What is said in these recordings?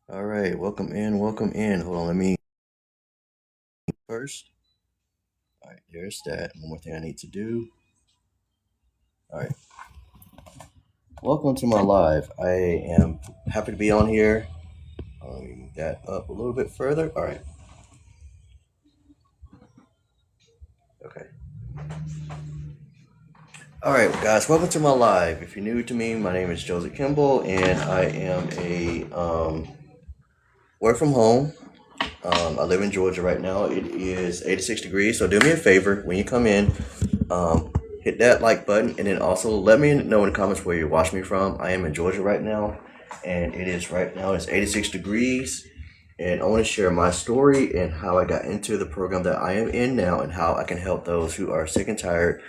All right, welcome in, welcome in. Hold on, let me first. All right, there's that. One more thing I need to do. All right, welcome to my live. I am happy to be on here. Let me move that up a little bit further. All right, okay. All right, guys, welcome to my live. If you're new to me, my name is Joseph Kimball, and I am a work from home. I live in Georgia right now. It is 86 degrees, so do me a favor when you come in, um, hit that like button, and then also let me know in the comments where you're watching me from. I am in Georgia right now, and it is right now it's 86 degrees, and I want to share my story and how I got into the program that I am in now, and how I can help those who are sick and tired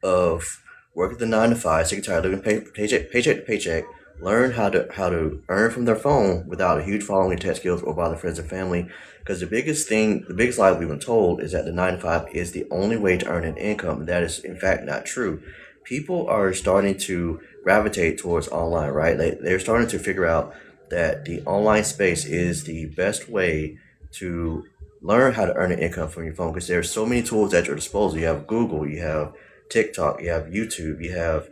of working the 9 to 5, sick and tired of living paycheck to paycheck. Learn how to earn from their phone without a huge following of tech skills or bother friends and family. Because the biggest lie we've been told is that the 9 to 5 is the only way to earn an income. And that is in fact not true. People are starting to gravitate towards online, right? They're starting to figure out that the online space is the best way to learn how to earn an income from your phone, because there's so many tools at your disposal. You have Google, you have TikTok, you have YouTube, you have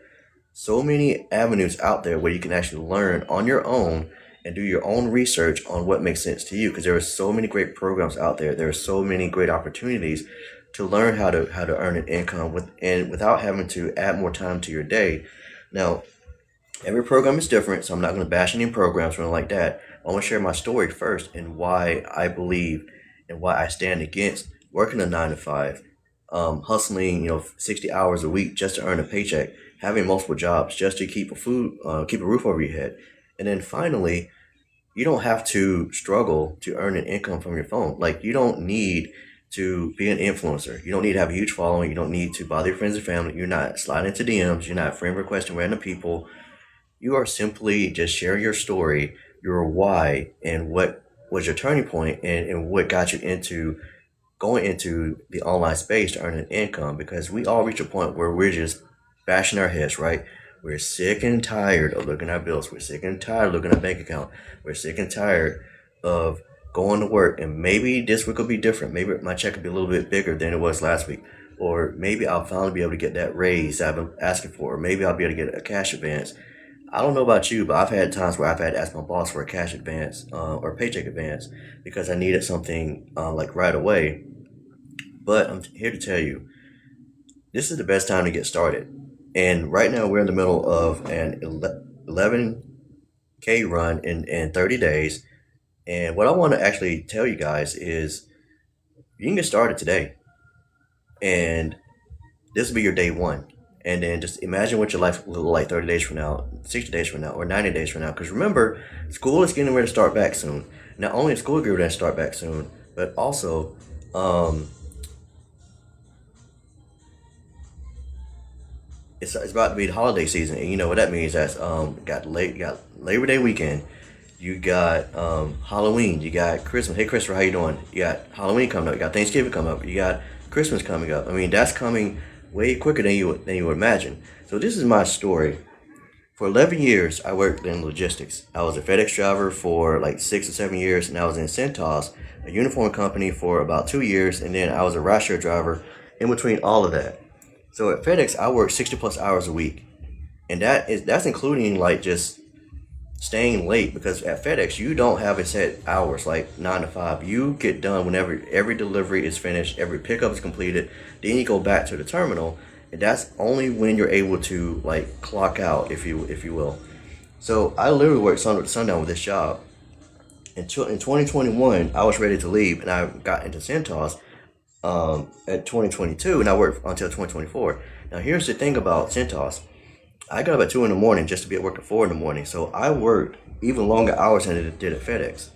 so many avenues out there where you can actually learn on your own and do your own research on what makes sense to you, because there are so many great programs out there. There are so many great opportunities to learn how to earn an income without having to add more time to your day. Now, every program is different, so I'm not going to bash any programs or anything like that. I want to share my story first and why I believe and why I stand against working a 9 to 5, hustling, 60 hours a week just to earn a paycheck, having multiple jobs just to keep a roof over your head, and then finally, you don't have to struggle to earn an income from your phone. Like, you don't need to be an influencer. You don't need to have a huge following. You don't need to bother your friends and family. You're not sliding into DMs. You're not friend requesting random people. You are simply just sharing your story, your why, and what was your turning point, and what got you into going into the online space to earn an income. Because we all reach a point where we're just bashing our heads, right? We're sick and tired of looking at bills. We're sick and tired of looking at bank account. We're sick and tired of going to work. And maybe this week will be different. Maybe my check will be a little bit bigger than it was last week. Or maybe I'll finally be able to get that raise that I've been asking for. Or maybe I'll be able to get a cash advance. I don't know about you, but I've had times where I've had to ask my boss for a cash advance, or paycheck advance, because I needed something like right away. But I'm here to tell you, this is the best time to get started. And right now, we're in the middle of an 11K run in 30 days. And what I want to actually tell you guys is you can get started today. And this will be your day one. And then just imagine what your life will look like 30 days from now, 60 days from now, or 90 days from now. Because remember, school is getting ready to start back soon. Not only is school getting ready to start back soon, but also, um, it's about to be the holiday season, and you know what that means. That's got Labor Day weekend, you got Halloween, you got Christmas. Hey, Christopher, how you doing? You got Halloween coming up, you got Thanksgiving coming up, you got Christmas coming up. I mean, that's coming way quicker than you would imagine. So this is my story. For 11 years, I worked in logistics. I was a FedEx driver for like 6 or 7 years, and I was in Centos, a uniform company, for about 2 years, and then I was a rideshare driver in between all of that. So at FedEx, I worked 60 plus hours a week, and that's including like just staying late, because at FedEx you don't have a set hours like 9 to 5. You get done whenever every delivery is finished, every pickup is completed. Then you go back to the terminal, and that's only when you're able to like clock out, if you will. So I literally worked sundown with this job. In 2021, I was ready to leave, and I got into Centos at 2022, and I worked until 2024. Now, here's the thing about Centos. I got up at 2 in the morning just to be at work at 4 in the morning. So I worked even longer hours than it did at FedEx.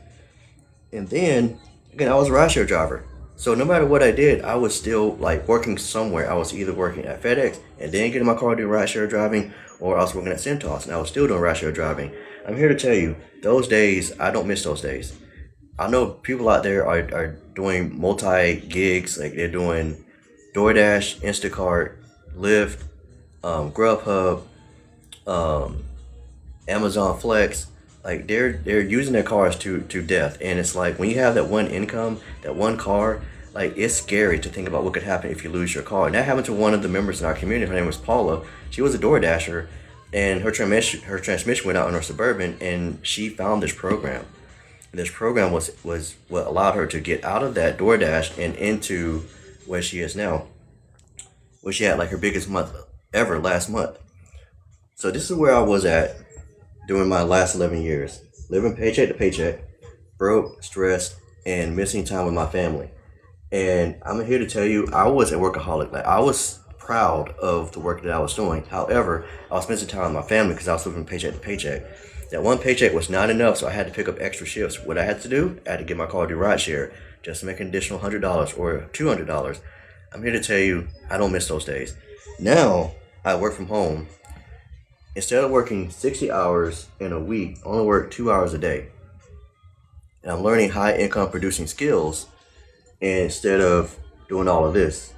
And then, again, I was a rideshare driver. So no matter what I did, I was still like working somewhere. I was either working at FedEx and then getting my car to do rideshare driving, or I was working at Centos and I was still doing rideshare driving. I'm here to tell you, those days, I don't miss those days. I know people out there are doing multi gigs, like they're doing DoorDash, Instacart, Lyft, Grubhub, um, Amazon Flex. Like they're using their cars to death, and it's like when you have that one income, that one car, like it's scary to think about what could happen if you lose your car. And that happened to one of the members in our community. Her name was Paula. She was a Door Dasher, and her transmission went out in her Suburban, and she found this program. And this program was what allowed her to get out of that DoorDash and into where she is now, where she had like her biggest month ever last month. So this is where I was at during my last 11 years, living paycheck to paycheck, broke, stressed, and missing time with my family. And I'm here to tell you, I was a workaholic. Like I was proud of the work that I was doing. However, I was spending time with my family because I was living paycheck to paycheck. That one paycheck was not enough, so I had to pick up extra shifts. What I had to do, I had to get my car to rideshare just to make an additional $100 or $200. I'm here to tell you, I don't miss those days. Now I work from home. Instead of working 60 hours in a week, I only work 2 hours a day. And I'm learning high income producing skills instead of doing all of this.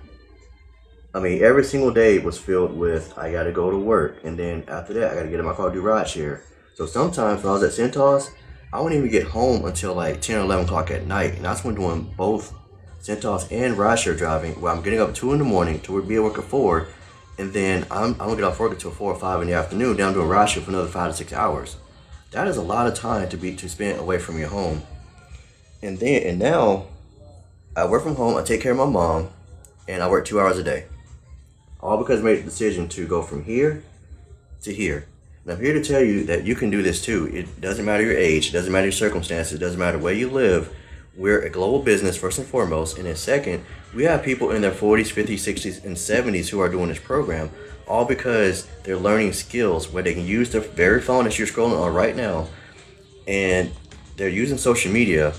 I mean, every single day was filled with I gotta go to work, and then after that, I gotta get in my car to do rideshare. So sometimes when I was at Centos, I wouldn't even get home until like 10 or 11 o'clock at night, and that's when doing both Centos and rideshare driving, where I'm getting up at 2 in the morning to be at work at 4, and then I don't get off work until 4 or 5 in the afternoon, then I'm doing rideshare for another 5 to 6 hours. That is a lot of time to spend away from your home. And now I work from home, I take care of my mom, and I work 2 hours a day. All because I made the decision to go from here to here. And I'm here to tell you that you can do this too. It doesn't matter your age, it doesn't matter your circumstances, it doesn't matter where you live. We're a global business first and foremost, and then second, we have people in their 40s, 50s, 60s, and 70s who are doing this program, all because they're learning skills where they can use the very phone that you're scrolling on right now, and they're using social media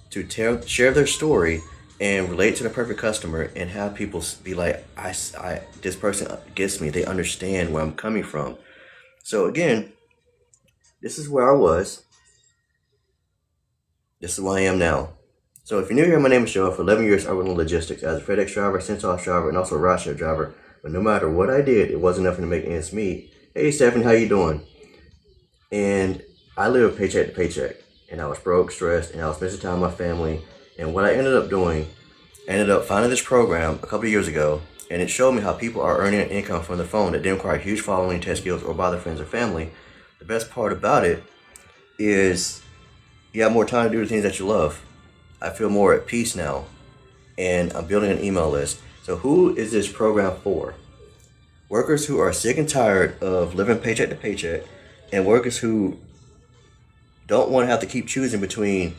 to share their story and relate to the perfect customer and have people be like, this person gets me. They understand where I'm coming from. So again, this is where I was. This is where I am now. So if you're new here, my name is Joe. For 11 years, I worked in logistics as a FedEx driver, Centos driver, and also a rideshare driver. But no matter what I did, it wasn't enough to make ends meet. Hey, Stephanie, how you doing? And I lived paycheck to paycheck. And I was broke, stressed, and I was missing time with my family. And what I ended up doing, I ended up finding this program a couple of years ago, and it showed me how people are earning an income from their phone that didn't require huge following, test skills, or bother friends or family. The best part about it is you have more time to do the things that you love. I feel more at peace now, and I'm building an email list. So who is this program for? Workers who are sick and tired of living paycheck to paycheck, and workers who don't want to have to keep choosing between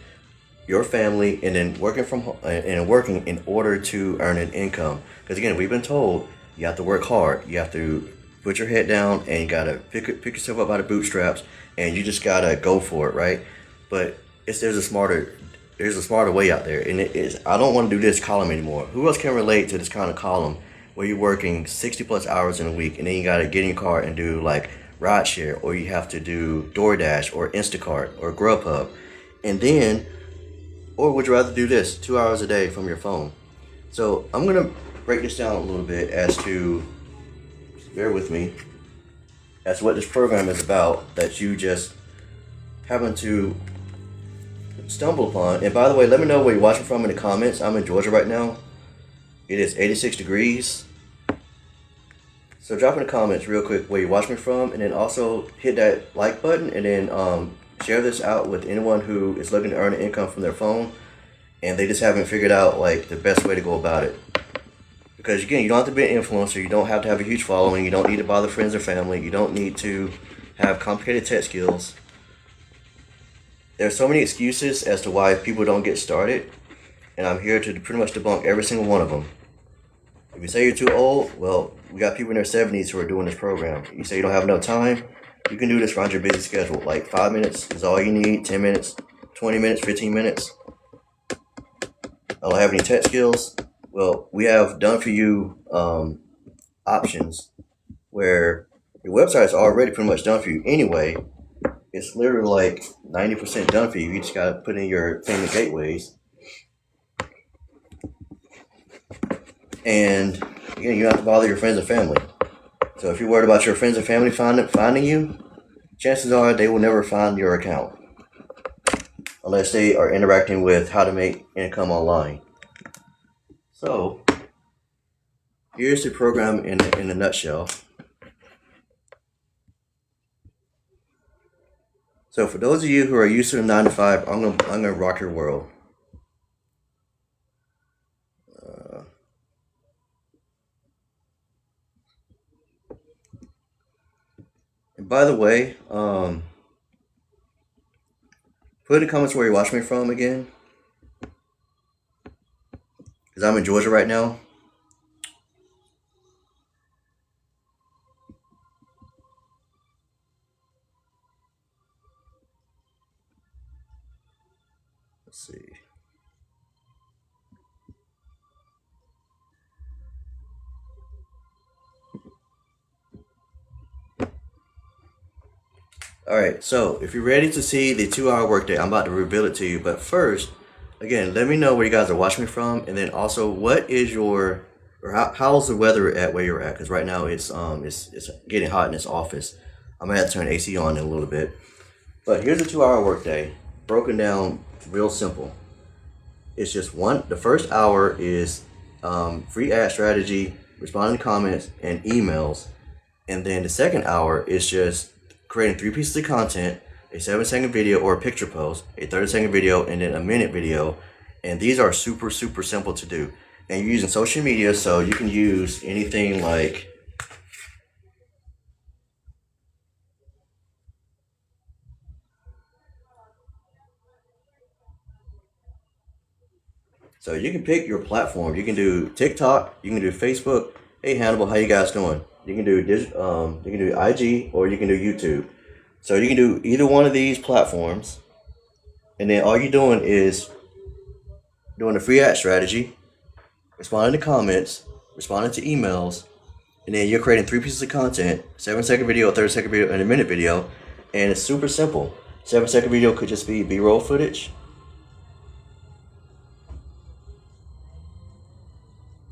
your family and then working from home and working in order to earn an income. Because again, we've been told you have to work hard. You have to put your head down and you gotta pick yourself up by the bootstraps, and you just gotta go for it, right? But there's a smarter way out there, and it is. I don't want to do this column anymore. Who else can relate to this kind of column where you're working 60 plus hours in a week, and then you gotta get in your car and do like rideshare, or you have to do DoorDash or Instacart or Grubhub, and then, or would you rather do this 2 hours a day from your phone? So I'm gonna break this down a little bit as to, bear with me, as to what this program is about that you just happen to stumble upon. And by the way, let me know where you're watching from in the comments. I'm in Georgia right now. It is 86 degrees. So drop in the comments real quick where you're watching me from, and then also hit that like button, and then share this out with anyone who is looking to earn an income from their phone and they just haven't figured out like the best way to go about it. Because again, you don't have to be an influencer, you don't have to have a huge following, you don't need to bother friends or family, you don't need to have complicated tech skills. There are so many excuses as to why people don't get started, and I'm here to pretty much debunk every single one of them. If you say you're too old, well, we got people in their 70s who are doing this program. You say you don't have enough time, you can do this around your busy schedule. Like 5 minutes is all you need, 10 minutes, 20 minutes, 15 minutes. I don't have any tech skills. Well, we have done for you options where your website is already pretty much done for you anyway. It's literally like 90% done for you. You just got to put in your payment gateways. And again, you don't have to bother your friends and family. So if you're worried about your friends and family finding you, chances are they will never find your account unless they are interacting with how to make income online. So here's the program in a nutshell. So for those of you who are used to the 9 to 5, I'm gonna rock your world. And by the way, put in the comments where you're watching me from again, because I'm in Georgia right now. Let's see. All right, so if you're ready to see the 2-hour workday, I'm about to reveal it to you. But first, again, let me know where you guys are watching me from, and then also what is your or how's the weather at where you're at? Because right now it's getting hot in this office. I'm gonna have to turn the AC on in a little bit. But here's a 2-hour workday broken down real simple. It's just the first hour is free ad strategy, responding to comments and emails, and then the second hour is just creating 3 pieces of content: a 7-second video or a picture post, a 30-second video, and then a minute video. And these are super simple to do. And you're using social media, so you can use anything like so you can pick your platform. You can do TikTok, you can do Facebook. Hey Hannibal, how you guys doing? You can do IG, or you can do YouTube. So you can do either one of these platforms, and then all you're doing is doing a free ad strategy, responding to comments, responding to emails, and then you're creating 3 pieces of content: 7-second video, a 30-second video, and a minute video. And it's super simple. 7-second video could just be B-roll footage.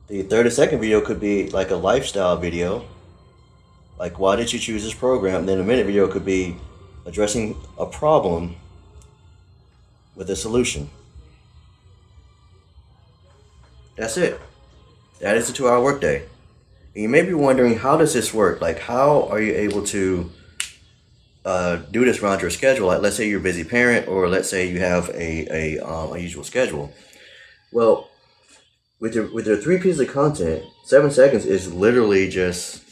The 30-second video could be like a lifestyle video, like why did you choose this program? And then a minute video could be addressing a problem with a solution. That's it. That is a 2-hour workday. And you may be wondering, how does this work? Like, how are you able to do this around your schedule? Like, let's say you're a busy parent, or let's say you have a unusual schedule. Well, with your 3 pieces of content, 7 seconds is literally just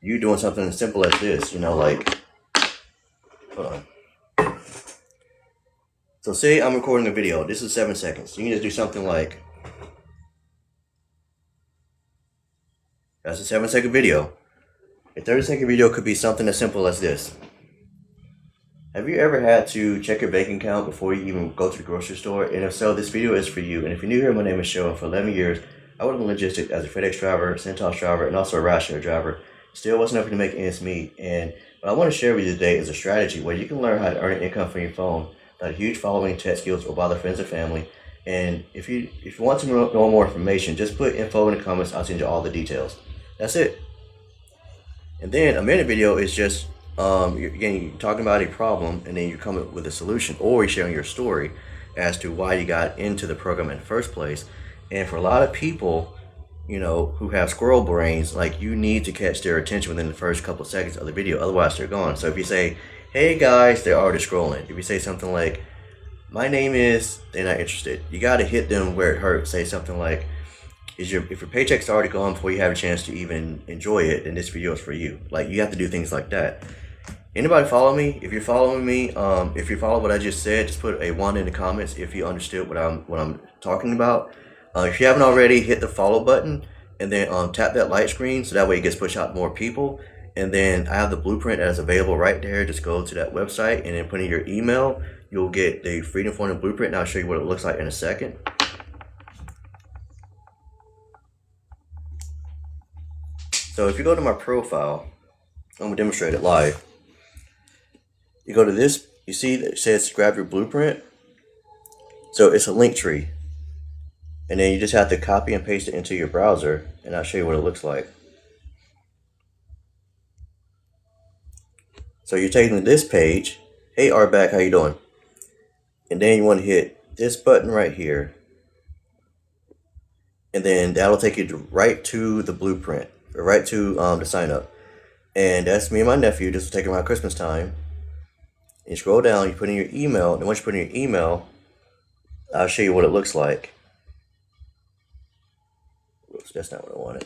you doing something as simple as this. Like, hold on. So say I'm recording a video. This is 7 seconds. You can just do something like, that's a 7-second video. A 30-second video could be something as simple as this. Have you ever had to check your bank account before you even go to the grocery store? And if so, this video is for you. And if you're new here, my name is Joe, and for 11 years, I worked in logistics as a FedEx driver, Centos driver, and also a ride share driver. Still wasn't enough to make ends meet. And what I want to share with you today is a strategy where you can learn how to earn income from your phone without a huge following, tech skills, or bother friends and family. And if you want to know more information, just put info in the comments. I'll send you all the details. That's it. And then a minute video is just you're talking about a problem, and then you come up with a solution, or you're sharing your story as to why you got into the program in the first place. And for a lot of people, who have squirrel brains, like, you need to catch their attention within the first couple of seconds of the video, otherwise they're gone. So if you say, hey guys, they're already scrolling. If you say something like, my name is, they're not interested. You got to hit them where it hurts. Say something like, if your paycheck's already gone before you have a chance to even enjoy it, then this video is for you. Like, you have to do things like that. Anybody follow me? If you're following me, if you follow what I just said, just put a 1 in the comments if you understood what I'm talking about. If you haven't already, hit the follow button, and then tap that light screen so that way it gets pushed out to more people. And then I have the blueprint that is available right there. Just go to that website and then put in your email. You'll get the Freedom Formula blueprint, and I'll show you what it looks like in a second. So if you go to my profile, I'm gonna demonstrate it live. You go to this, you see that it says grab your blueprint. So it's a link tree. And then you just have to copy and paste it into your browser, and I'll show you what it looks like. So you're taking this page. Hey, Artback, how you doing? And then you want to hit this button right here, and then that'll take you right to the blueprint, or right to the sign up. And that's me and my nephew just taking around Christmas time. And you scroll down, you put in your email, and once you put in your email, I'll show you what it looks like. Whoops, that's not what I wanted.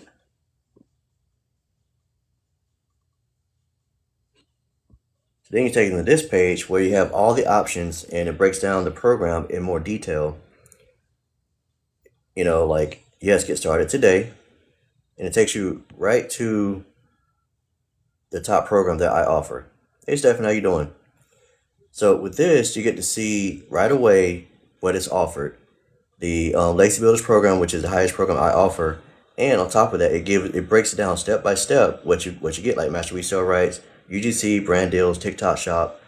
So then you take them to this page where you have all the options, and it breaks down the program in more detail. You know, like, yes, get started today. And it takes you right to the top program that I offer. Hey, Stephen, how you doing? So with this, you get to see right away what is offered. The Lacy Builders program, which is the highest program I offer, and on top of that, it breaks it down step by step what you get, like master resale rights, UGC, brand deals, TikTok shop,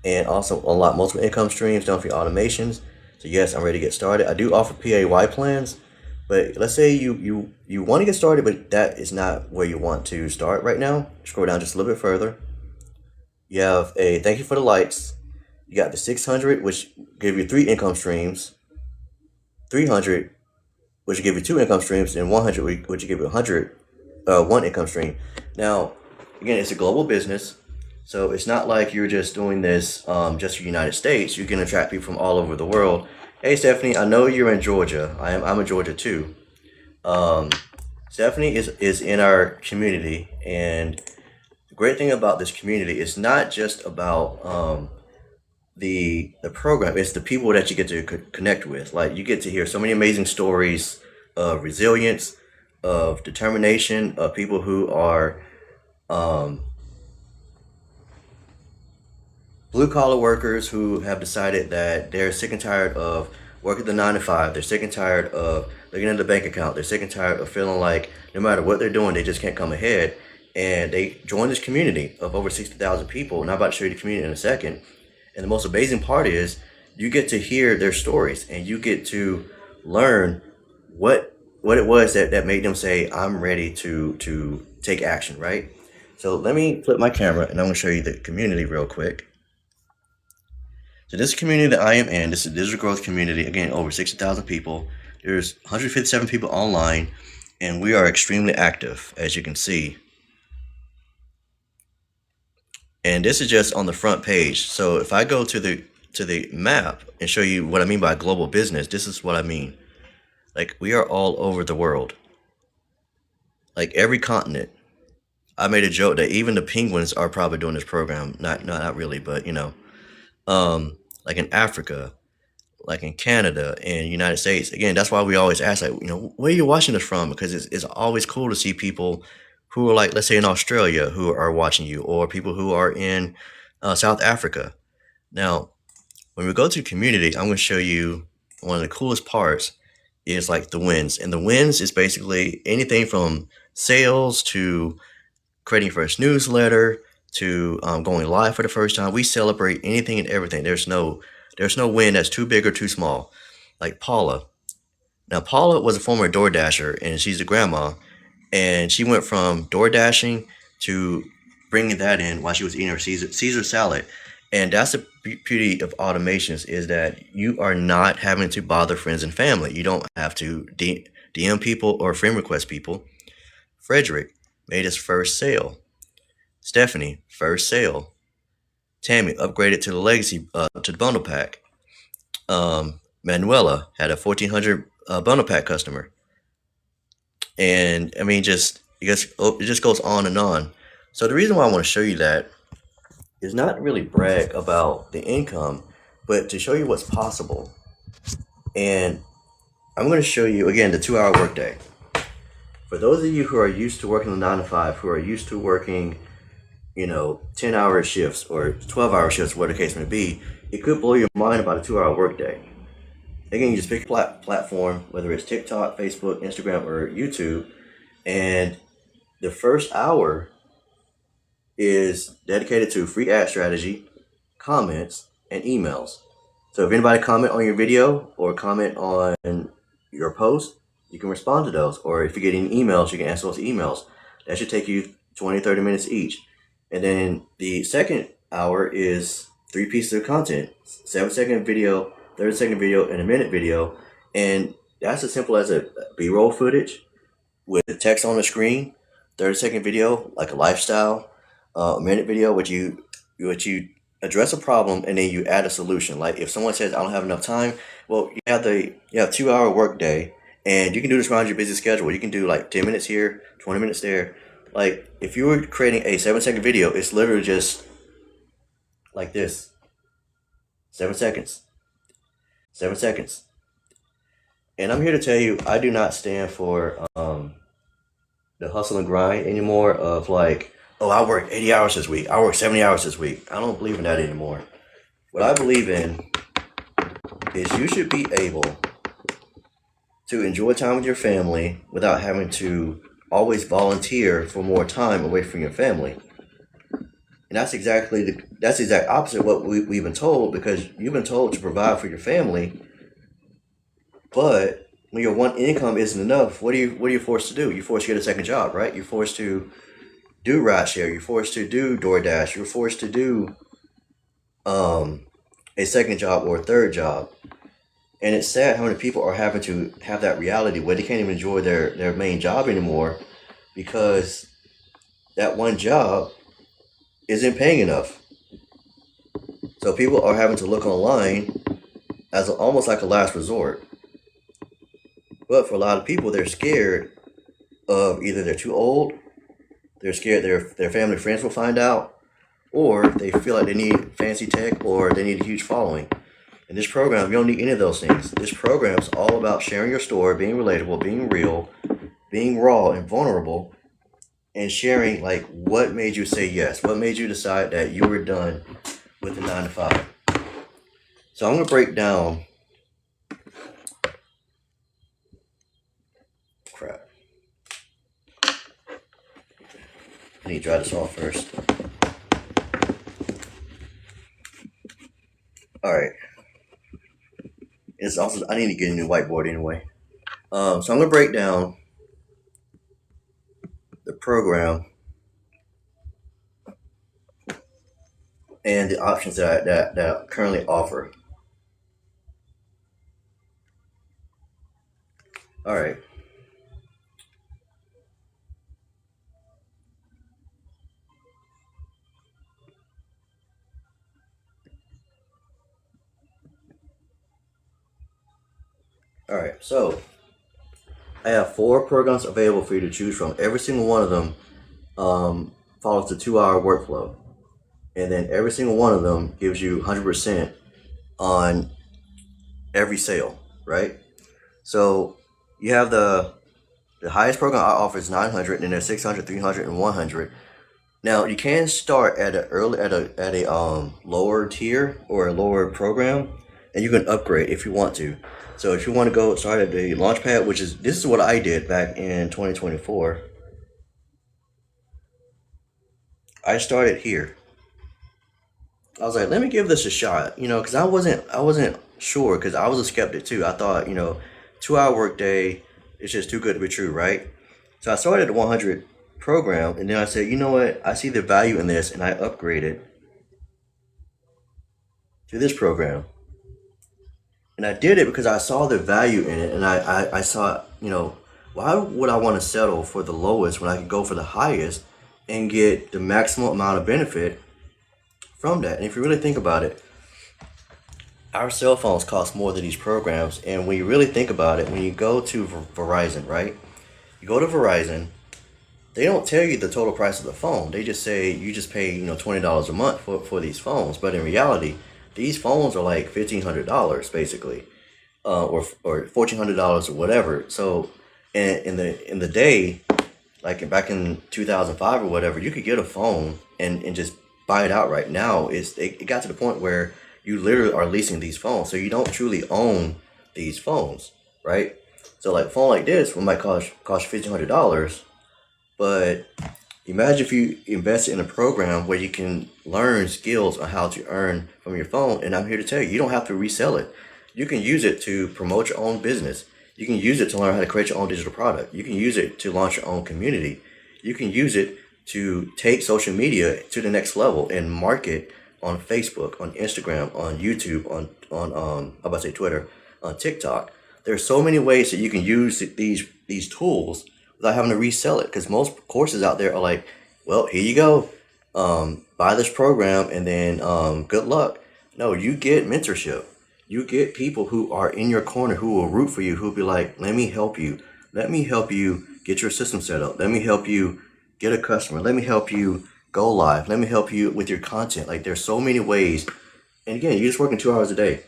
and also unlock multiple income streams done for your automations. So yes, I'm ready to get started. I do offer PAY plans, but let's say you want to get started, but that is not where you want to start right now. Scroll down just a little bit further. You have a thank you for the lights. You got the 600, which give you 3 income streams, 300, which will give you 2 income streams, and 100, which will give you 1 income stream. Now, again, it's a global business, so it's not like you're just doing this just for the United States. You can attract people from all over the world. Hey, Stephanie, I know you're in Georgia. I'm in Georgia too. Stephanie is in our community, and the great thing about this community is not just about the program, it's the people that you get to connect with. Like, you get to hear so many amazing stories of resilience, of determination, of people who are blue collar workers who have decided that they're sick and tired of working the 9 to 5. They're sick and tired of looking at the bank account. They're sick and tired of feeling like no matter what they're doing, they just can't come ahead. And they join this community of over 60,000 people. And I'm about to show you the community in a second. And the most amazing part is you get to hear their stories, and you get to learn what it was that made them say, I'm ready to take action, right? So let me flip my camera, and I'm going to show you the community real quick. So this community that I am in, this is a digital growth community, again, over 60,000 people. There's 157 people online, and we are extremely active, as you can see. And this is just on the front page. So if I go to the map and show you what I mean by global business, this is what I mean. Like, we are all over the world. Like, every continent. I made a joke that even the penguins are probably doing this program. Not really, but you know. Like in Africa, like in Canada and United States. Again, that's why we always ask, like, you know, where are you watching this from? Because it's always cool to see people who are, like, let's say in Australia, who are watching you, or people who are in South Africa. Now, when we go to community, I'm going to show you one of the coolest parts is like the wins. And the wins is basically anything from sales to creating your first newsletter to going live for the first time. We celebrate anything and everything. There's no win that's too big or too small. Like Paula. Now, Paula was a former DoorDasher, and she's a grandma, and she went from door dashing to bringing that in while she was eating her Caesar salad. And that's the beauty of automations, is that you are not having to bother friends and family. You don't have to DM people or friend request people. Frederick made his first sale. Stephanie, first sale. Tammy upgraded to the legacy, to the bundle pack. Manuela had a 1,400 bundle pack customer. And I mean, it just goes on and on. So the reason why I want to show you that is not really brag about the income, but to show you what's possible. And I'm going to show you, again, the 2-hour workday. For those of you who are used to working the 9 to 5, who are used to working, 10-hour shifts or 12-hour shifts, whatever the case may be, it could blow your mind about a 2-hour workday. Again, you just pick a platform, whether it's TikTok, Facebook, Instagram, or YouTube, and the first hour is dedicated to free ad strategy, comments, and emails. So if anybody comment on your video or comment on your post, you can respond to those. Or if you're getting emails, you can answer those emails. That should take you 20, 30 minutes each. And then the second hour is 3 pieces of content: 7 second video, 30 second video, and a minute video. And that's as simple as a B-roll footage with text on the screen. 30 second video, like a lifestyle. A minute video, which you address a problem and then you add a solution. Like if someone says I don't have enough time, well, you have 2 hour work day, and you can do this around your busy schedule. You can do like 10 minutes here, 20 minutes there. Like if you were creating a 7 second video, it's literally just like this: 7 seconds, 7 seconds. And I'm here to tell you, I do not stand for the hustle and grind anymore. Of like, oh, I worked 80 hours this week, I worked 70 hours this week. I don't believe in that anymore. What I believe in is you should be able to enjoy time with your family without having to always volunteer for more time away from your family. And that's the exact opposite of what we've been told, because you've been told to provide for your family, but when your one income isn't enough, what are you forced to do? You're forced to get a second job, right? You're forced to do rideshare. You're forced to do DoorDash. You're forced to do a second job or a third job. And it's sad how many people are having to have that reality where they can't even enjoy their main job anymore, because that one job isn't paying enough. So people are having to look online as almost like a last resort. But for a lot of people, they're scared of either they're too old, they're scared their family friends will find out, or they feel like they need fancy tech, or they need a huge following. In this program, you don't need any of those things. This program is all about sharing your story, being relatable, being real, being raw and vulnerable, and sharing like what made you say yes, what made you decide that you were done with the 9 to 5. So I'm gonna break down. Crap. I need to dry this off first. All right. It's also, I need to get a new whiteboard anyway. So I'm gonna break down the program and the options that I currently offer. All right. All right. So I have 4 programs available for you to choose from. Every single one of them follows the 2 hour workflow, and then every single one of them gives you 100% on every sale, right? So you have the highest program I offer is 900, and there's 600, 300, and 100. Now you can start at a lower tier or a lower program, and you can upgrade if you want to. So if you want to go start at the Launchpad, this is what I did back in 2024. I started here. I was like, let me give this a shot, because I wasn't sure, because I was a skeptic too. I thought, 2 hour workday is just too good to be true, right? So I started the 100 program, and then I said, you know what? I see the value in this, and I upgraded to this program. And I did it because I saw the value in it, and I saw, why would I want to settle for the lowest when I could go for the highest and get the maximum amount of benefit from that? And if you really think about it, our cell phones cost more than these programs. And when you really think about it, when you go to Verizon, right? You go to Verizon, they don't tell you the total price of the phone. They just say you just pay, $20 a month for these phones. But in reality, these phones are like $1,500 basically, or $1,400 or whatever. So in the day, like back in 2005 or whatever, you could get a phone and just buy it outright. Now it got to the point where you literally are leasing these phones, so you don't truly own these phones, right? So like a phone like this might cost $1,500, but imagine if you invest in a program where you can learn skills on how to earn from your phone. And I'm here to tell you, you don't have to resell it. You can use it to promote your own business. You can use it to learn how to create your own digital product. You can use it to launch your own community. You can use it to take social media to the next level and market on Facebook, on Instagram, on YouTube, on I'm about to say Twitter, on TikTok. There's so many ways that you can use these tools without having to resell it. Because most courses out there are like, well, here you go, buy this program and then good luck. No, you get mentorship. You get people who are in your corner who will root for you, who'll be like, let me help you. Let me help you get your system set up. Let me help you get a customer. Let me help you go live. Let me help you with your content. Like, there's so many ways. And again, you're just working 2 hours a day.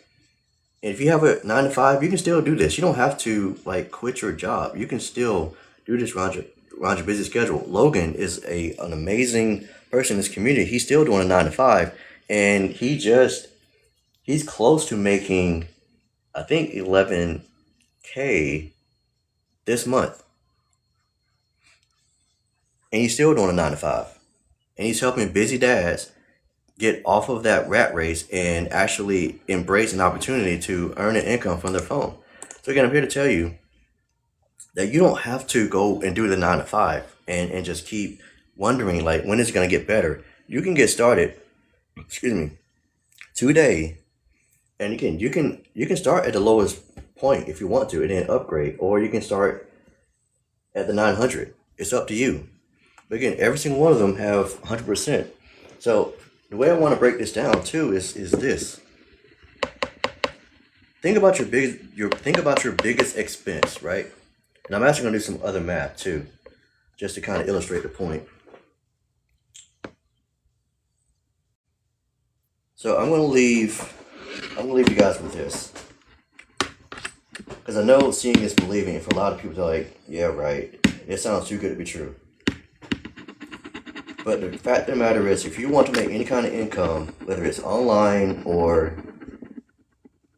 And if you have a 9 to 5, you can still do this. You don't have to like quit your job. You can still do this around your busy schedule. Logan is an amazing person in this community. He's still doing a 9 to 5, and he's close to making, I think, 11K this month. And he's still doing a 9 to 5. And he's helping busy dads get off of that rat race and actually embrace an opportunity to earn an income from their phone. So again, I'm here to tell you that you don't have to go and do the 9 to 5 and just keep wondering like when is it going to get better. You can get started, today. And again, you can start at the lowest point if you want to and then upgrade, or you can start at the 900. It's up to you. But again, every single one of them have 100%. So the way I want to break this down too is this. Think about your biggest expense, right? And I'm actually gonna do some other math too, just to kind of illustrate the point. So I'm gonna leave you guys with this, because I know seeing is believing. And for a lot of people, they're like, yeah, right. It sounds too good to be true. But the fact of the matter is, if you want to make any kind of income, whether it's online or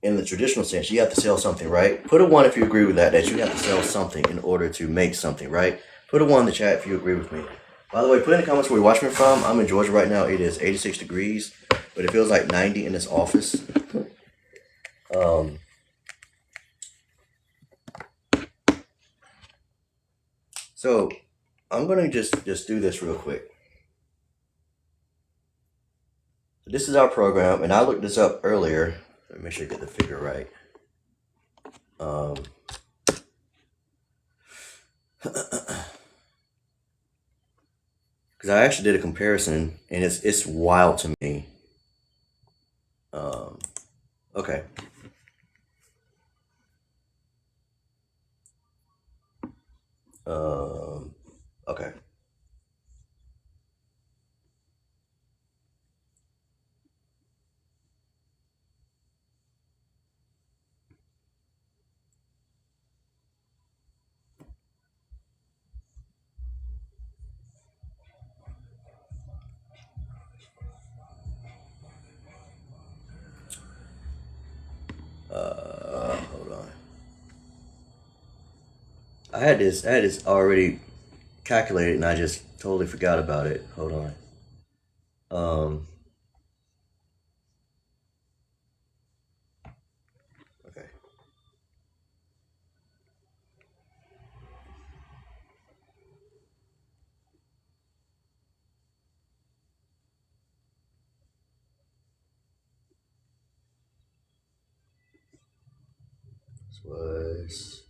in the traditional sense, you have to sell something, right? Put a 1 if you agree with that you have to sell something in order to make something, right? Put a 1 in the chat if you agree with me. By the way, put in the comments where you're watching me from. I'm in Georgia right now. It is 86 degrees, but it feels like 90 in this office. So I'm going to just do this real quick. This is our program, and I looked this up earlier. Let me make sure I get the figure right. Because I actually did a comparison, and it's wild to me. Okay. Okay. Hold on. I had this already calculated, and I just totally forgot about it. Hold on. Okay. This was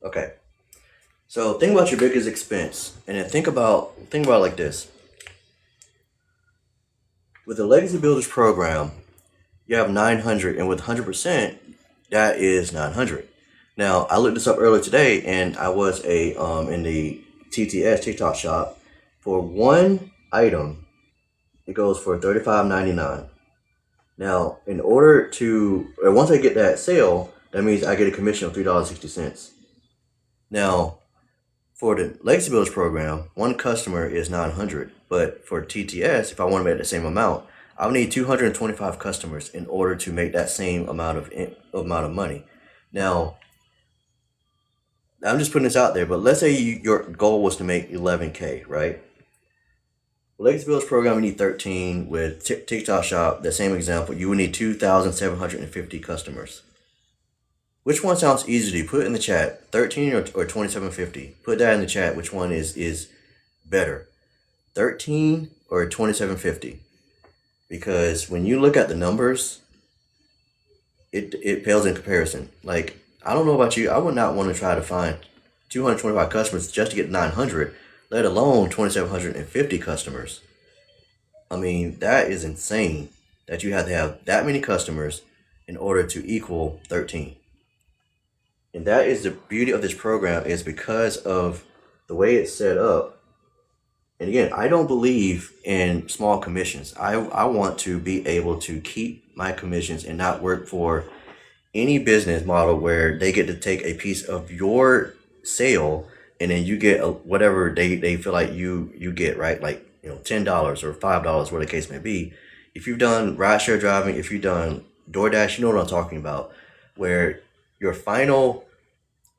okay. So think about your biggest expense, and then think about it like this. With the Legacy Builders program, you have 900, and with 100%, that is 900. Now, I looked this up earlier today, and I was in the TTS TikTok shop. For one item, it goes for $35.99. Now, in order to, once I get that sale, that means I get a commission of $3.60. Now, for the Legacy Builders program, one customer is 900, but for TTS, if I want to make the same amount, I would need 225 customers in order to make that same amount of money. Now, I'm just putting this out there, but let's say your goal was to make 11K, right? Legacy Builders program, you need 13. With TikTok shop, the same example, you would need 2,750 customers. Which one sounds easier to you? Put it in the chat, 13 or 2750. Put that in the chat. Which one is better, 13 or 2750? Because when you look at the numbers, it pales in comparison. Like, I don't know about you, I would not want to try to find 225 customers just to get 900, let alone 2750 customers. I mean, that is insane that you have to have that many customers in order to equal 13. And that is the beauty of this program, is because of the way it's set up. And again, I don't believe in small commissions. I want to be able to keep my commissions and not work for any business model where they get to take a piece of your sale and then you get whatever they feel like you get, right? Like, $10 or $5, whatever the case may be. If you've done rideshare driving, if you've done DoorDash, you know what I'm talking about, where your final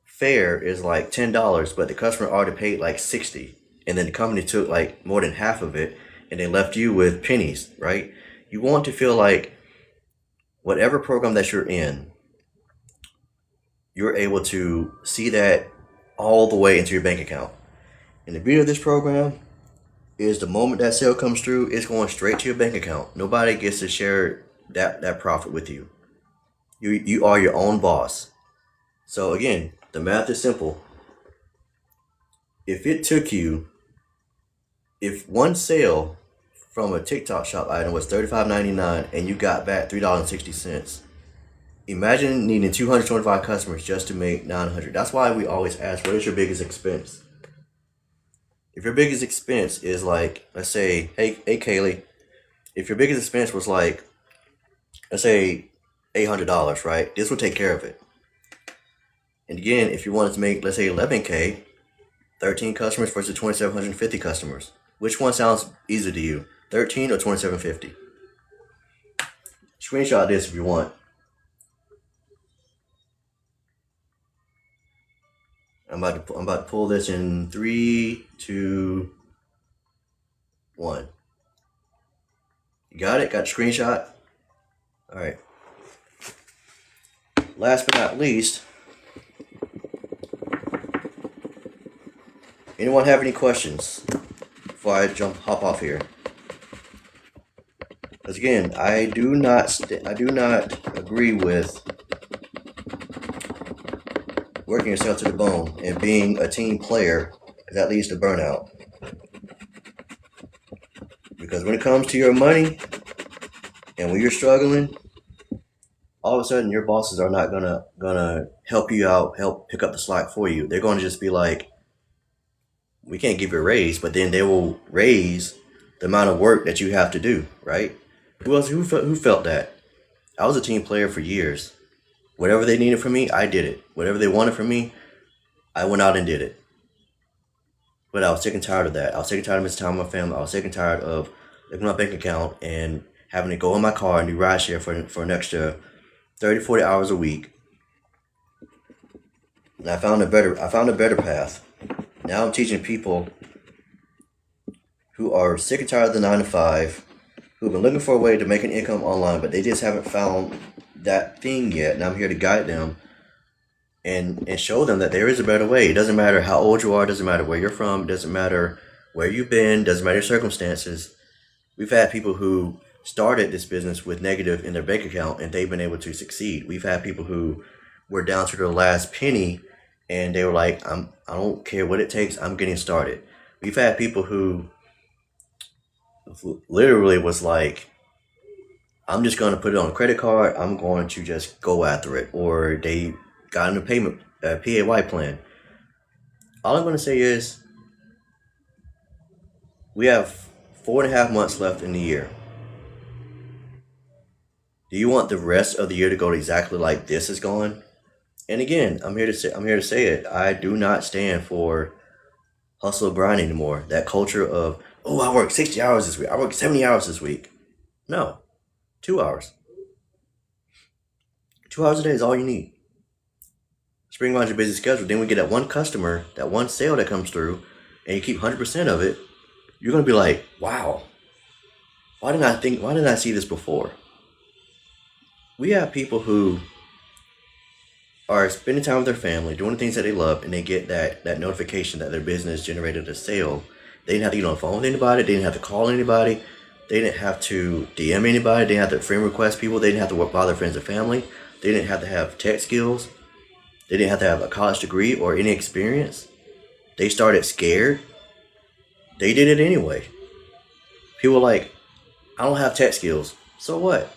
fare is like $10, but the customer already paid like 60, and then the company took like more than half of it, and they left you with pennies, right? You want to feel like whatever program that you're in, you're able to see that all the way into your bank account. And the beauty of this program is the moment that sale comes through, it's going straight to your bank account. Nobody gets to share that profit with you. You are your own boss. So again, the math is simple. If one sale from a TikTok shop item was $35.99 and you got back $3.60, imagine needing 225 customers just to make 900. That's why we always ask, what is your biggest expense? If your biggest expense is like, let's say, hey Kaylee, if your biggest expense was like, let's say $800, right? This will take care of it. And again, if you wanted to make, let's say, 11K, 13 customers versus 2,750 customers, which one sounds easier to you, 13 or 2,750? Screenshot this if you want. I'm about to pull this in 3, 2, 1. You got it? Got the screenshot? All right. Last but not least, anyone have any questions before I hop off here? Because again, I do not agree with working yourself to the bone, and being a team player, that leads to burnout. Because when it comes to your money, and when you're struggling, all of a sudden your bosses are not gonna help you out, help pick up the slack for you. They're gonna just be like, we can't give you a raise, but then they will raise the amount of work that you have to do, right? Who felt that? I was a team player for years. Whatever they needed from me, I did it. Whatever they wanted from me, I went out and did it. But I was sick and tired of that. I was sick and tired of missing time with my family. I was sick and tired of looking at my bank account and having to go in my car and do rideshare for an extra 30, 40 hours a week. And I found a better path. Now I'm teaching people who are sick and tired of the 9 to 5, who've been looking for a way to make an income online, but they just haven't found that thing yet. And I'm here to guide them and show them that there is a better way. It doesn't matter how old you are, it doesn't matter where you're from, it doesn't matter where you've been, it doesn't matter your circumstances. We've had people who started this business with negative in their bank account and they've been able to succeed. We've had people who were down to their last penny and they were like, I don't care what it takes, I'm getting started. We've had people who literally was like, I'm just going to put it on a credit card, I'm going to just go after it. Or they got in a PAY plan. All I'm going to say is, we have 4.5 months left in the year. Do you want the rest of the year to go exactly like this is going? And again, I'm here to say it. I do not stand for hustle and grind anymore. That culture of, oh, I work 60 hours this week, I work 70 hours this week. No, 2 hours. 2 hours a day is all you need. Spring around your busy schedule. Then we get that one customer, that one sale that comes through, and you keep 100% of it. You're gonna be like, wow, why didn't I see this before? We have people who are spending time with their family, doing the things that they love, and they get that notification that their business generated a sale, They didn't have to get on the phone with anybody. They didn't have to call anybody. They didn't have to DM anybody. They didn't have to friend request people. They didn't have to work bother friends and family. They didn't have to have tech skills. They didn't have to have a college degree or any experience. They started scared. They did it anyway. People were like, I don't have tech skills. So what?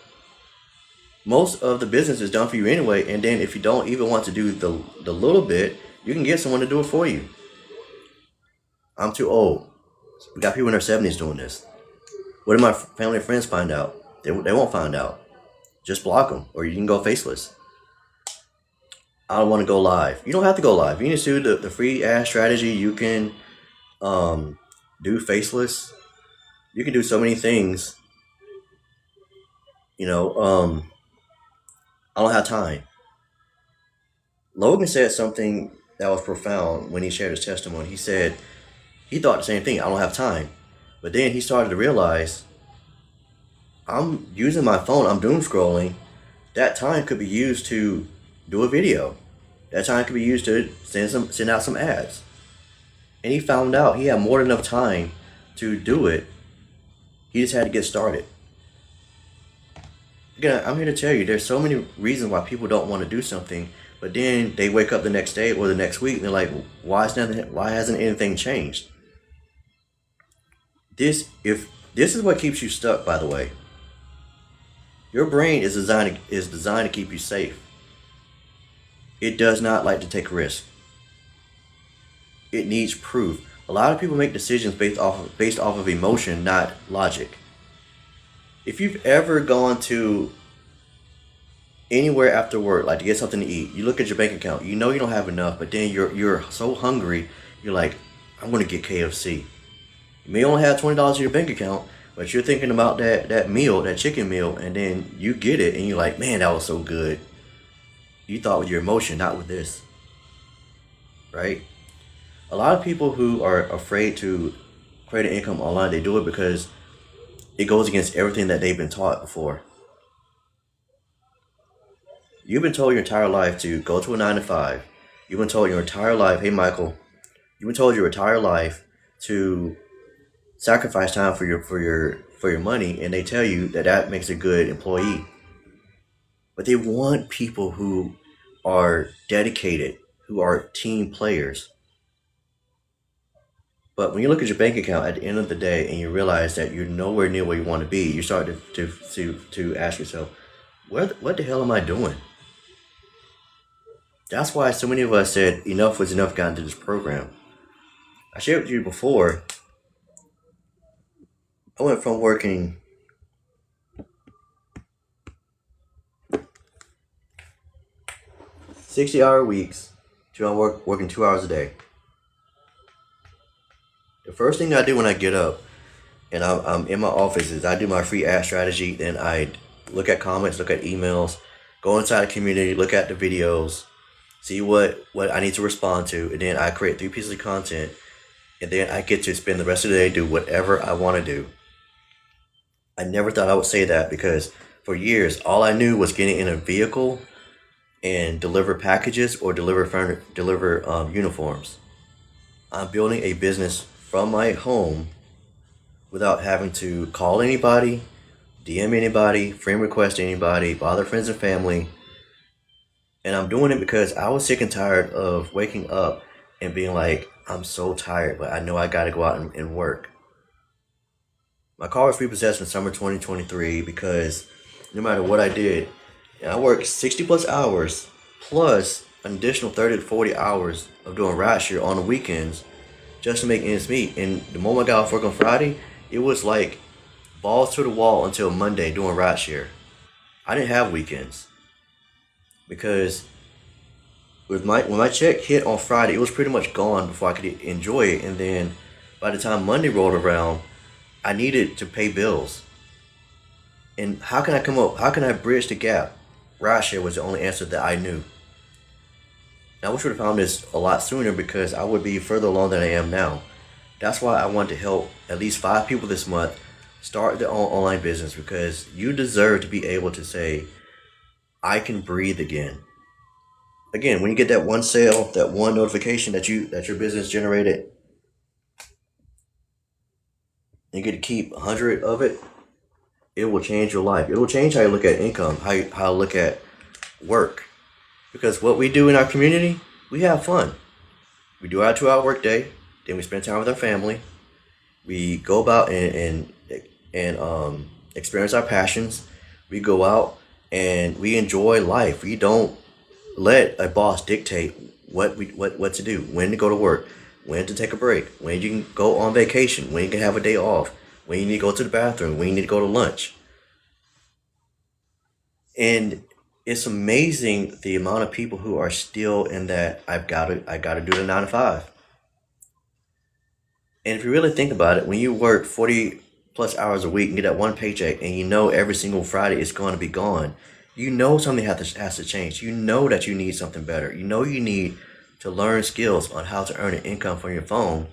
Most of the business is done for you anyway. And then if you don't even want to do the little bit, you can get someone to do it for you. I'm too old. We got people in their 70s doing this. What do my family and friends find out? They won't find out. Just block them, or you can go faceless. I don't want to go live. You don't have to go live. You can just do the free ad strategy. You can do faceless. You can do so many things. You know, I don't have time. Logan said something that was profound when he shared his testimony. He said he thought the same thing. I don't have time. But then he started to realize, I'm using my phone. I'm doom scrolling. That time could be used to do a video. That time could be used to send out some ads. And he found out he had more than enough time to do it. He just had to get started. Again, I'm here to tell you, there's so many reasons why people don't want to do something, but then they wake up the next day or the next week and they're like, why hasn't anything changed? This is what keeps you stuck, by the way. Your brain is designed to keep you safe. It does not like to take risks. It needs proof. A lot of people make decisions based off of emotion, not logic. If you've ever gone to anywhere after work, like to get something to eat, you look at your bank account, you know you don't have enough, but then you're so hungry, you're like, I'm gonna get KFC. You may only have $20 in your bank account, but you're thinking about that meal, that chicken meal, and then you get it and you're like, man, that was so good. You thought with your emotion, not with this. Right? A lot of people who are afraid to create an income online, they do it because it goes against everything that they've been taught before. You've been told your entire life to go to a 9 to 5. You've been told your entire life, hey Michael, you've been told your entire life to sacrifice time for your money, and they tell you that makes a good employee. But they want people who are dedicated, who are team players. But when you look at your bank account at the end of the day and you realize that you're nowhere near where you want to be, you start to ask yourself, what the hell am I doing? That's why so many of us said enough was enough got into this program. I shared with you before, I went from working 60-hour weeks to I'm working 2 hours a day. The first thing I do when I get up and I'm in my office is I do my free ad strategy. Then I look at comments, look at emails, go inside the community, look at the videos, see what I need to respond to, and then I create 3 pieces of content, and then I get to spend the rest of the day do whatever I want to do. I never thought I would say that because for years, all I knew was getting in a vehicle and deliver packages or deliver uniforms. I'm building a business from my home without having to call anybody, DM anybody, friend request anybody, bother friends and family. And I'm doing it because I was sick and tired of waking up and being like, I'm so tired, but I know I got to go out and work. My car was repossessed in summer 2023 because no matter what I did, I worked 60 plus hours plus an additional 30 to 40 hours of doing rideshare on the weekends just to make ends meet. And the moment I got off work on Friday, it was like balls to the wall until Monday doing rideshare. I didn't have weekends because when my check hit on Friday, it was pretty much gone before I could enjoy it. And then by the time Monday rolled around, I needed to pay bills. And how can I bridge the gap? Rideshare was the only answer that I knew. And I wish I would have found this a lot sooner because I would be further along than I am now. That's why I want to help at least 5 people this month start their own online business, because you deserve to be able to say, I can breathe again. Again, when you get that one sale, that one notification that your business generated, and you get to keep 100 of it, it will change your life. It will change how you look at income, how you look at work. Because what we do in our community, we have fun. We do our 2 hour work day, then we spend time with our family. We go about and experience our passions. We go out and we enjoy life. We don't let a boss dictate what to do, when to go to work, when to take a break, when you can go on vacation, when you can have a day off, when you need to go to the bathroom, when you need to go to lunch. And it's amazing the amount of people who are still in that I gotta do the 9 to 5. And if you really think about it, when you work 40 plus hours a week and get that one paycheck and you know every single Friday it's going to be gone, you know something has to change. You know that you need something better. You know you need to learn skills on how to earn an income from your phone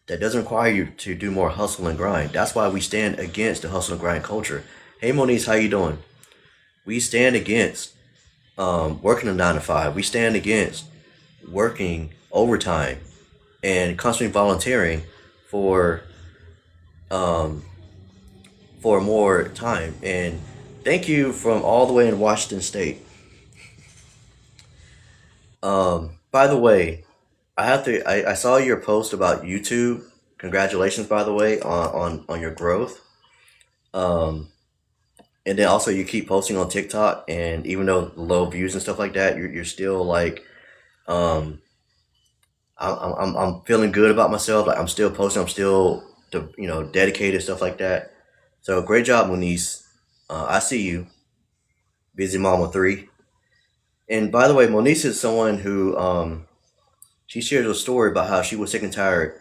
that doesn't require you to do more hustle and grind. That's why we stand against the hustle and grind culture. Hey Moniz, how you doing? We stand against working a 9 to 5. We stand against working overtime and constantly volunteering for um, for more time. And thank you from all the way in Washington State. By the way, I saw your post about YouTube. Congratulations, by the way, on your growth. Um, and then also you keep posting on TikTok, and even though low views and stuff like that, you're still like, um, I'm feeling good about myself. Like I'm still posting. I'm still dedicated, stuff like that. So great job, Moniz. I see you, busy mama three. And by the way, Moniz is someone who she shared a story about how she was sick and tired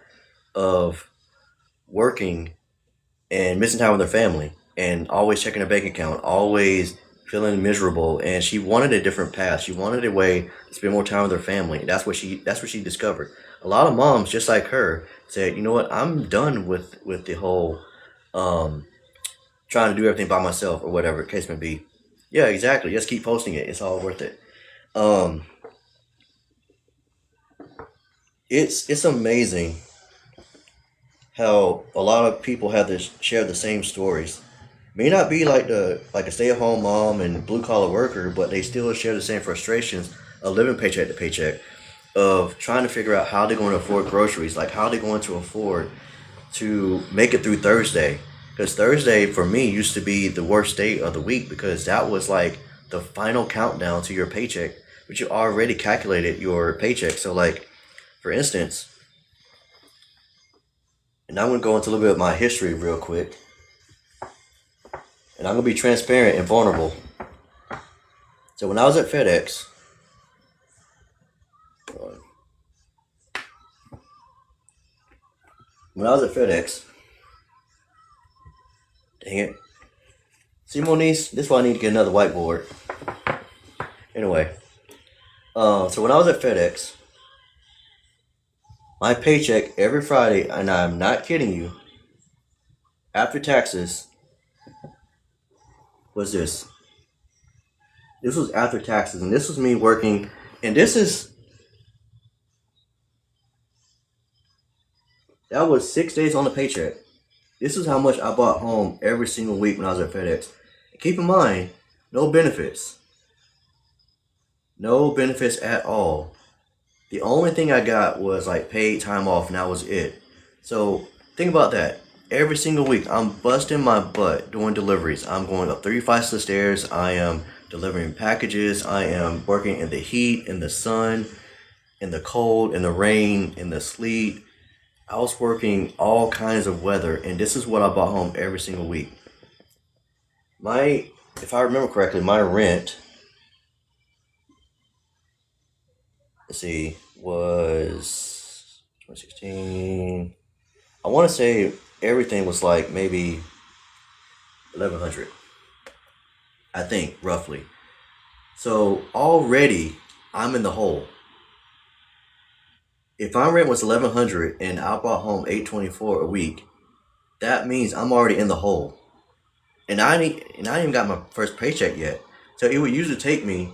of working and missing time with her family and always checking her bank account, always feeling miserable. And she wanted a different path. She wanted a way to spend more time with her family. That's what she discovered. A lot of moms, just like her, said, you know what, I'm done with the whole um, trying to do everything by myself or whatever the case may be. Yeah, exactly. Just keep posting it. It's all worth it. Um, it's amazing how a lot of people have this share the same stories. May not be like a stay at home mom and blue collar worker, but they still share the same frustrations of living paycheck to paycheck, of trying to figure out how they're going to afford groceries, like how they're going to afford to make it through Thursday. Because Thursday for me used to be the worst day of the week because that was like the final countdown to your paycheck, but you already calculated your paycheck. So like for instance, and I'm gonna go into a little bit of my history real quick, and I'm gonna be transparent and vulnerable. So when I was at FedEx, uh, when I was at FedEx, dang it, see Moniz, this is why I need to get another whiteboard. Anyway, so when I was at FedEx, my paycheck every Friday, and I'm not kidding you, after taxes was this. This was after taxes, and this was me working, and that was 6 days on the paycheck. This is how much I bought home every single week when I was at FedEx. And keep in mind, no benefits. No benefits at all. The only thing I got was like paid time off, and that was it. So think about that. Every single week, I'm busting my butt doing deliveries. I'm going up 3 flights of stairs. I am delivering packages. I am working in the heat, in the sun, in the cold, in the rain, in the sleet. I was working all kinds of weather, and this is what I bought home every single week. My, if I remember correctly, my rent, let's see, was 2016. I want to say everything was like maybe 1100. I think roughly. So already I'm in the hole. If my rent was 1100 and I bought home 824 a week, that means I'm already in the hole. And I ain't even got my first paycheck yet. So it would usually take me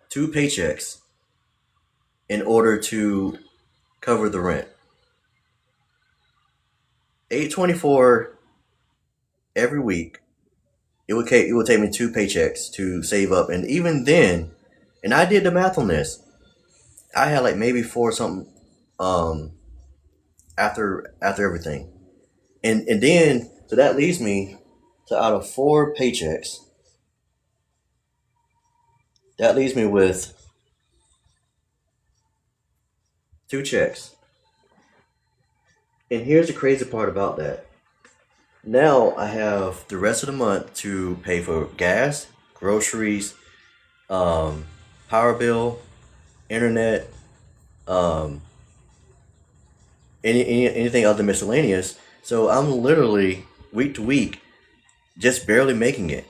2 paychecks in order to cover the rent. $824 every week. It would take me 2 paychecks to save up, and even then, and I did the math on this. I had like maybe four something after everything, and then so that leaves me to out of 4 paychecks. That leaves me with 2 checks. And here's the crazy part about that. Now I have the rest of the month to pay for gas, groceries, power bill, internet, um, anything other miscellaneous. So I'm literally week to week just barely making it.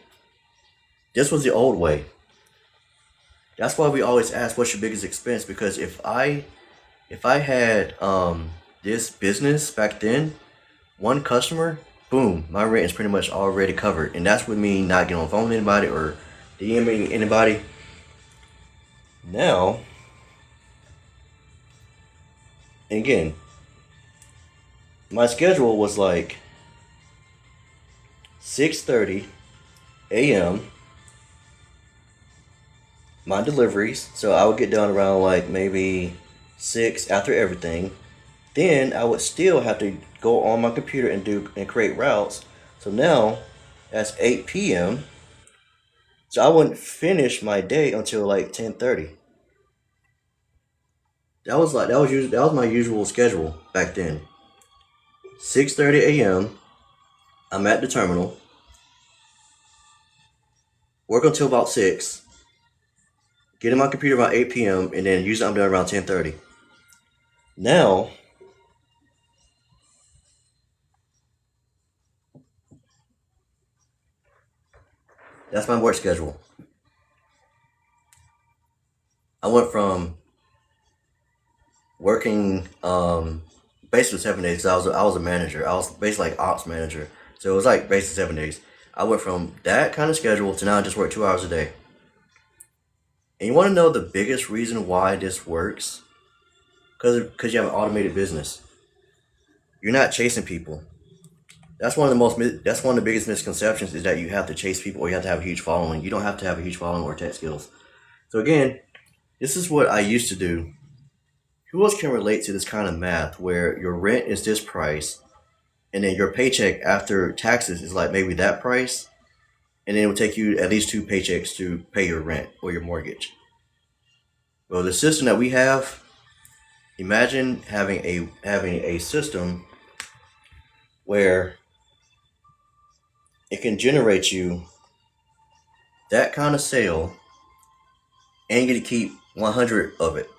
This was the old way. That's why we always ask, what's your biggest expense? Because if I had this business back then, one customer, boom, my rent is pretty much already covered, and that's with me not getting on the phone with anybody or DMing anybody. Now, and again, my schedule was like 6:30 a.m. my deliveries, so I would get done around like maybe 6 after everything. Then I would still have to go on my computer and create routes. So now that's 8 p.m. So I wouldn't finish my day until like 10:30. That was my usual schedule back then. 6:30 a.m. I'm at the terminal. Work until about 6. Get in my computer about 8 p.m. and then usually I'm done around 10:30. Now that's my work schedule. I went from working basically 7 days. 'Cause I was a manager. I was basically like ops manager. So it was like basically 7 days. I went from that kind of schedule to now I just work 2 hours a day. And you want to know the biggest reason why this works? Because you have an automated business. You're not chasing people. That's one of the biggest misconceptions is that you have to chase people or you have to have a huge following. You don't have to have a huge following or tech skills. So again, this is what I used to do. Who else can relate to this kind of math where your rent is this price and then your paycheck after taxes is like maybe that price, and then it will take you at least 2 paychecks to pay your rent or your mortgage. Well, the system that we have, imagine having a system where it can generate you that kind of sale and you get to keep 100 of it.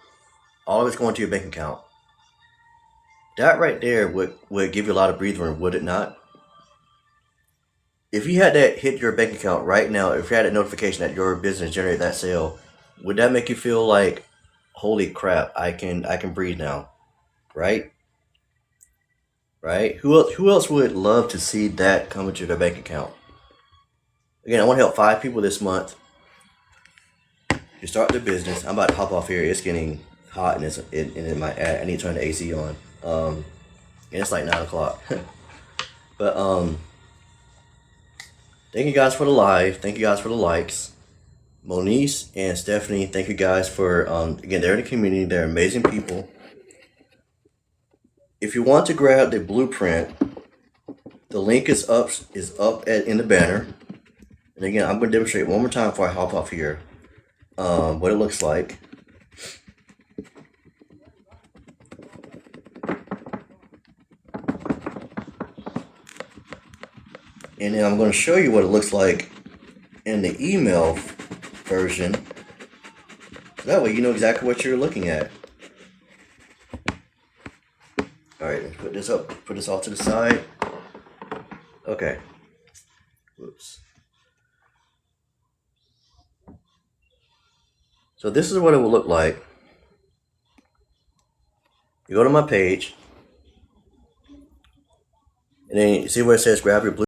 All of it's going to your bank account. That right there would give you a lot of breathing room, would it not? If you had that hit your bank account right now, if you had a notification that your business generated that sale, would that make you feel like, holy crap, I can breathe now, right? Right? Who else would love to see that come into their bank account? Again, I want to help 5 people this month to start their business. I'm about to hop off here. It's getting hot and I need to turn the AC on. And it's like 9 o'clock. But thank you guys for the live. Thank you guys for the likes. Monice and Stephanie, thank you guys for again, they're in the community. They're amazing people. If you want to grab the blueprint, the link is up in the banner. And again, I'm going to demonstrate one more time before I hop off here what it looks like. And then I'm going to show you what it looks like in the email version. That way you know exactly what you're looking at. Alright, let's put this off to the side. Okay. Whoops. So this is what it will look like. You go to my page, and then you see where it says grab your blue